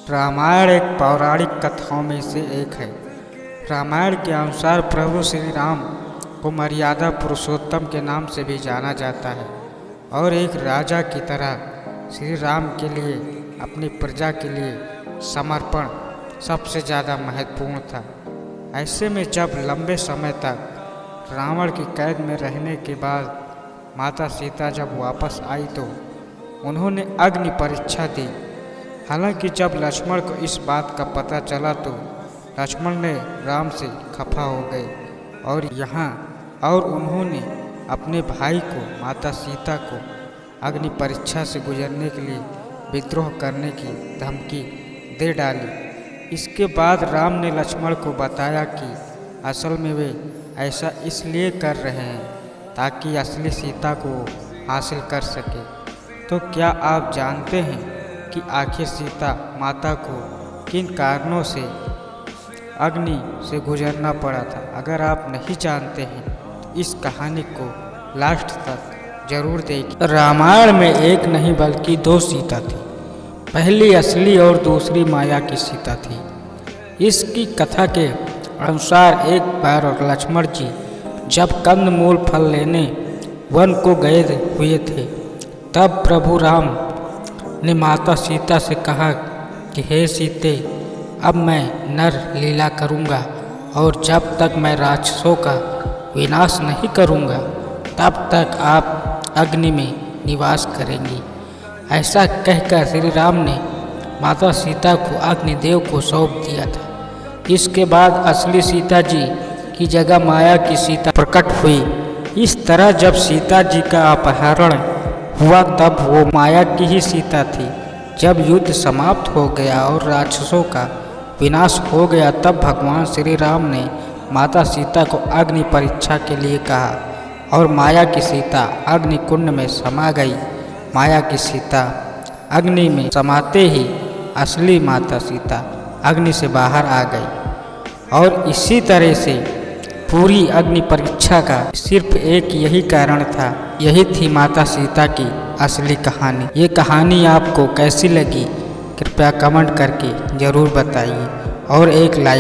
रामायण एक पौराणिक कथाओं में से एक है। रामायण के अनुसार प्रभु श्री राम को मर्यादा पुरुषोत्तम के नाम से भी जाना जाता है और एक राजा की तरह श्री राम के लिए अपनी प्रजा के लिए समर्पण सबसे ज़्यादा महत्वपूर्ण था। ऐसे में जब लंबे समय तक रावण की कैद में रहने के बाद माता सीता जब वापस आई तो उन्होंने अग्नि परीक्षा दी। हालांकि जब लक्ष्मण को इस बात का पता चला तो लक्ष्मण ने राम से खफा हो गए और उन्होंने अपने भाई को माता सीता को अग्नि परीक्षा से गुजरने के लिए विद्रोह करने की धमकी दे डाली। इसके बाद राम ने लक्ष्मण को बताया कि असल में वे ऐसा इसलिए कर रहे हैं ताकि असली सीता को हासिल कर सके। तो क्या आप जानते हैं कि आखिर सीता माता को किन कारणों से अग्नि से गुजरना पड़ा था? अगर आप नहीं जानते हैं तो इस कहानी को लास्ट तक जरूर देखिए। रामायण में एक नहीं बल्कि दो सीता थी। पहली असली और दूसरी माया की सीता थी। इसकी कथा के अनुसार एक बार लक्ष्मण जी जब कंदमूल फल लेने वन को गए हुए थे तब प्रभु राम ने माता सीता से कहा कि हे सीते, अब मैं नर लीला करूँगा और जब तक मैं राक्षसों का विनाश नहीं करूँगा तब तक आप अग्नि में निवास करेंगी। ऐसा कहकर श्री राम ने माता सीता को अग्निदेव को सौंप दिया था। इसके बाद असली सीता जी की जगह माया की सीता प्रकट हुई। इस तरह जब सीता जी का अपहरण हुआ तब वो माया की ही सीता थी। जब युद्ध समाप्त हो गया और राक्षसों का विनाश हो गया तब भगवान श्री राम ने माता सीता को अग्नि परीक्षा के लिए कहा और माया की सीता अग्नि कुंड में समा गई। माया की सीता अग्नि में समाते ही असली माता सीता अग्नि से बाहर आ गई। और इसी तरह से पूरी अग्नि परीक्षा का सिर्फ एक यही कारण था। यही थी माता सीता की असली कहानी। ये कहानी आपको कैसी लगी कृपया कमेंट करके ज़रूर बताइए और एक लाइक